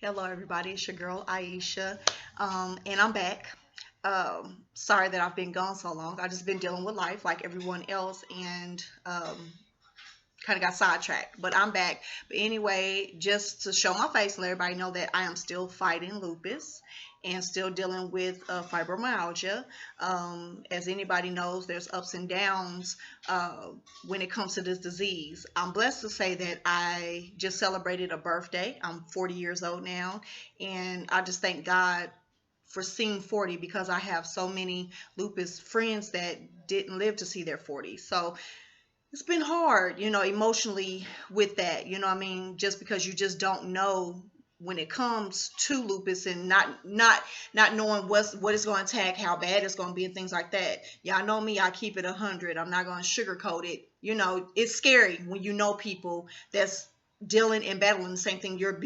Hello, everybody. It's your girl Aisha, and I'm back. Sorry that I've been gone so long. I've just been dealing with life like everyone else, and kind of got sidetracked. But I'm back. But anyway, just to show my face and let everybody know that I am still fighting lupus and still dealing with fibromyalgia. As anybody knows, there's ups and downs when it comes to this disease. I'm blessed to say that I just celebrated a birthday. I'm 40 years old now, and I just thank God for seeing 40 because I have so many lupus friends that didn't live to see their 40. So it's been hard, emotionally with that. I mean, just because you just don't know when it comes to lupus and not knowing what it's going to attack, how bad it's going to be, and things like that. Y'all know me, I keep it 100. I'm not going to sugarcoat it. It's scary when you know people that's dealing and battling the same thing you're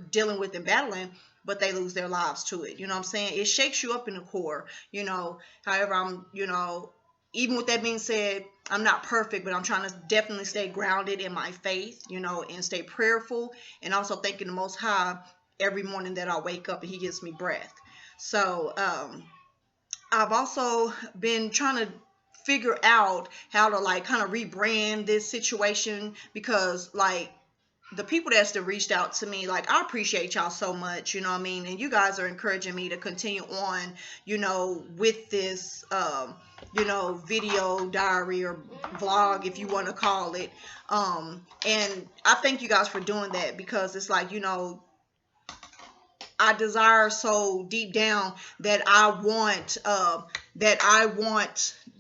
dealing with and battling, but they lose their lives to it. You know what I'm saying? It shakes you up in the core. However, even with that being said, I'm not perfect, but I'm trying to definitely stay grounded in my faith, and stay prayerful, and also thanking the Most High every morning that I wake up and He gives me breath. So I've also been trying to figure out how to like kind of rebrand this situation because like the people that's reached out to me, like I appreciate y'all so much, you know what I mean? And you guys are encouraging me to continue on, with this, video diary or vlog, if you want to call it. And I thank you guys for doing that because it's like, I desire so deep down that I want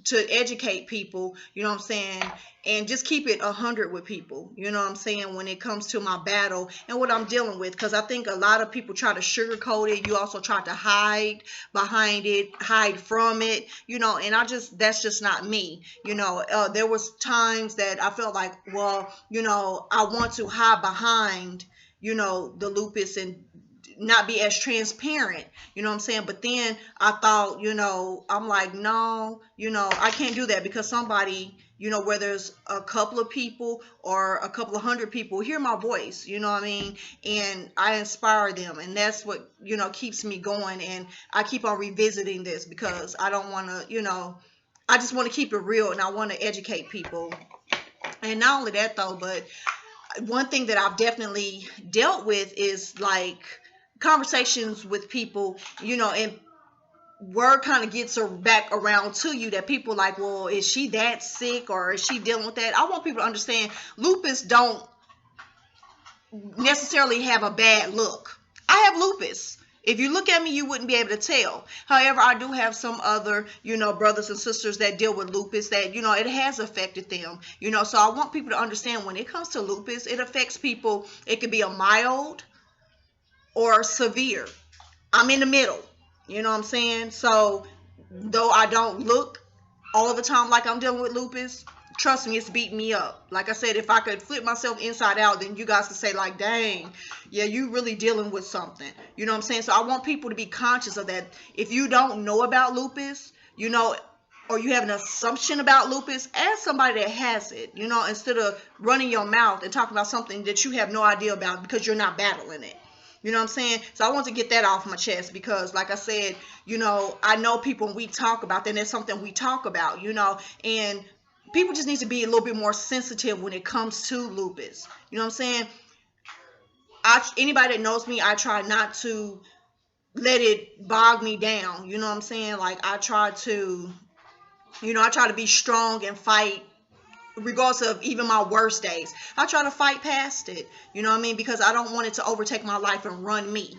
to educate people, you know what I'm saying, and just keep it 100 with people, you know what I'm saying, when it comes to my battle and what I'm dealing with, because I think a lot of people try to sugarcoat it. You also try to hide behind it, hide from it, and that's just not me. There was times that I felt like, well, I want to hide behind the lupus and not be as transparent, you know what I'm saying? But then I thought, I'm like, no, I can't do that because somebody, whether it's a couple of people or a couple of hundred people hear my voice, you know what I mean? And I inspire them. And that's what, keeps me going. And I keep on revisiting this because I don't want to, I just want to keep it real and I want to educate people. And not only that though, but one thing that I've definitely dealt with is like conversations with people, and word kind of gets her back around to you that people like, well, is she that sick or is she dealing with that? I want people to understand lupus don't necessarily have a bad look. I have lupus. If you look at me, you wouldn't be able to tell. However, I do have some other, brothers and sisters that deal with lupus that, it has affected them. So I want people to understand when it comes to lupus, it affects people. It could be a mild or severe. I'm in the middle. You know what I'm saying? So though I don't look all of the time like I'm dealing with lupus, trust me, it's beating me up. Like I said, if I could flip myself inside out, then you guys could say like, dang, yeah, you really dealing with something. You know what I'm saying? So I want people to be conscious of that. If you don't know about lupus, or you have an assumption about lupus, ask somebody that has it, instead of running your mouth and talking about something that you have no idea about because you're not battling it. You know what I'm saying? So I want to get that off my chest because, like I said, I know people and we talk about that, and that's something we talk about, and people just need to be a little bit more sensitive when it comes to lupus. You know what I'm saying? Anybody that knows me, I try not to let it bog me down. You know what I'm saying? Like I try to, be strong and fight regardless of even my worst days. I try to fight past it, you know what I mean? Because I don't want it to overtake my life and run me,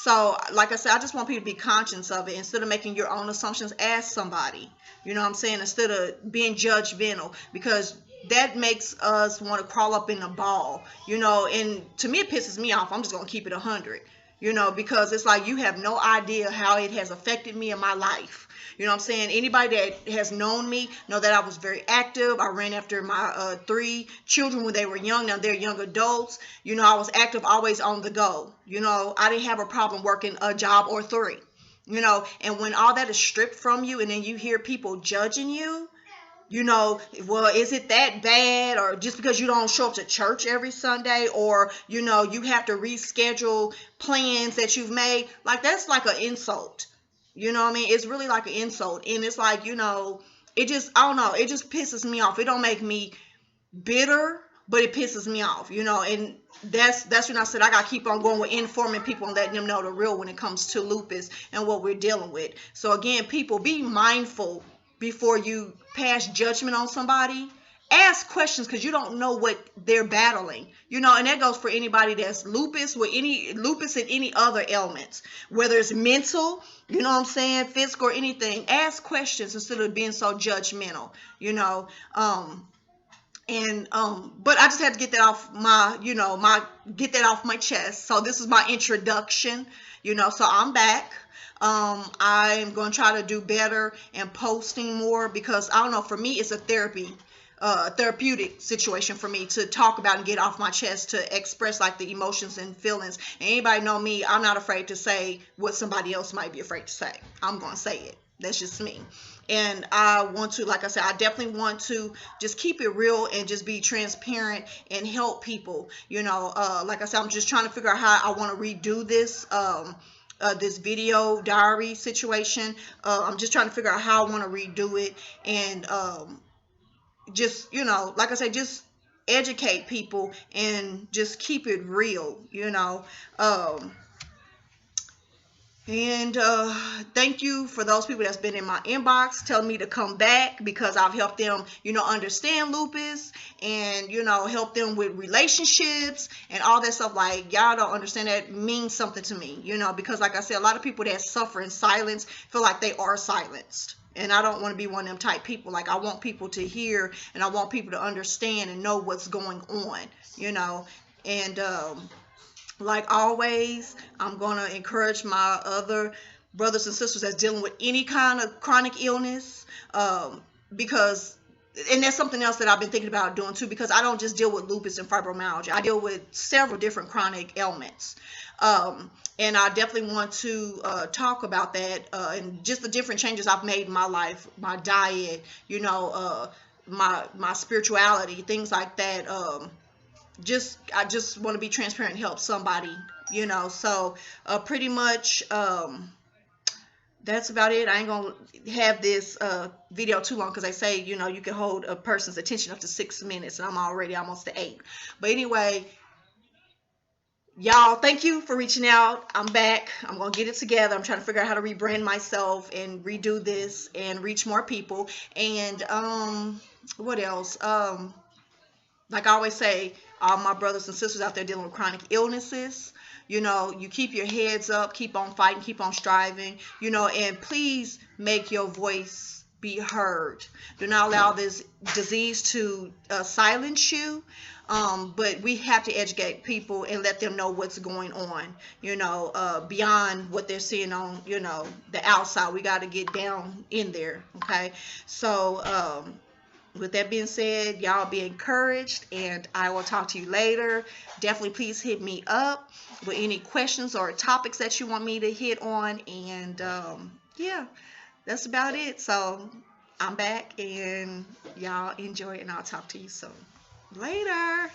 So, like I said, I just want people to be conscious of it. Instead of making your own assumptions, ask somebody, you know what I'm saying? Instead of being judgmental, because that makes us want to crawl up in a ball, and to me, it pisses me off. I'm just going to keep it 100, because it's like you have no idea how it has affected me in my life. You know what I'm saying? Anybody that has known me know that I was very active. I ran after my 3 children when they were young. Now they're young adults. I was active, always on the go. I didn't have a problem working a job or 3. And when all that is stripped from you and then you hear people judging you, You know, well, is it that bad? Or just because you don't show up to church every Sunday, or, you know, you have to reschedule plans that you've made, like, that's like an insult. You know what I mean? It's really like an insult. And it's like, you know, it just, I don't know, it just pisses me off. It don't make me bitter, but it pisses me off, you know. And that's when I said I gotta keep on going with informing people and letting them know the real when it comes to lupus and what we're dealing with. So again, people, be mindful before you pass judgment on somebody. Ask questions, because you don't know what they're battling, you know. And that goes for anybody that's lupus, with any lupus and any other ailments, whether it's mental, you know what I'm saying, physical, or anything. Ask questions instead of being so judgmental, you know. And but I just had to get that off my, you know, get that off my chest. So this is my introduction, you know. So I'm back. I'm going to try to do better and posting more, because I don't know, for me it's a therapeutic situation for me to talk about and get off my chest, to express like the emotions and feelings. And anybody know me, I'm not afraid to say what somebody else might be afraid to say. I'm going to say it. That's just me. And I want to, like I said, I definitely want to just keep it real and just be transparent and help people, you know. Like I said, I'm just trying to figure out how I want to redo this this video diary situation. I'm just trying to figure out how I want to redo it. And just, you know, like I said, just educate people and just keep it real, you know. And thank you for those people that's been in my inbox telling me to come back, because I've helped them, you know, understand lupus, and, you know, help them with relationships and all that stuff. Like, y'all don't understand, that means something to me, you know, because like I said, a lot of people that suffer in silence feel like they are silenced. And I don't want to be one of them type people. Like, I want people to hear, and I want people to understand and know what's going on, you know. And like always, I'm going to encourage my other brothers and sisters that's dealing with any kind of chronic illness, because, and that's something else that I've been thinking about doing too, because I don't just deal with lupus and fibromyalgia. I deal with several different chronic ailments. And I definitely want to talk about that, and just the different changes I've made in my life, my diet, you know, my spirituality, things like that. I just want to be transparent and help somebody, you know. So pretty much that's about it. I ain't gonna have this video too long, because they say, you know, you can hold a person's attention up to 6 minutes, and I'm already almost to 8. But anyway, y'all, thank you for reaching out. I'm back. I'm gonna get it together. I'm trying to figure out how to rebrand myself and redo this and reach more people. And what else? Like I always say, all my brothers and sisters out there dealing with chronic illnesses, you know, you keep your heads up, keep on fighting, keep on striving, you know. And please make your voice be heard. Do not allow this disease to silence you. But we have to educate people and let them know what's going on, you know, beyond what they're seeing on, you know, the outside. We got to get down in there. Okay. So, with that being said, y'all be encouraged, and I will talk to you later. Definitely please hit me up with any questions or topics that you want me to hit on. And yeah, that's about it. So I'm back, and y'all enjoy it, and I'll talk to you soon. Later.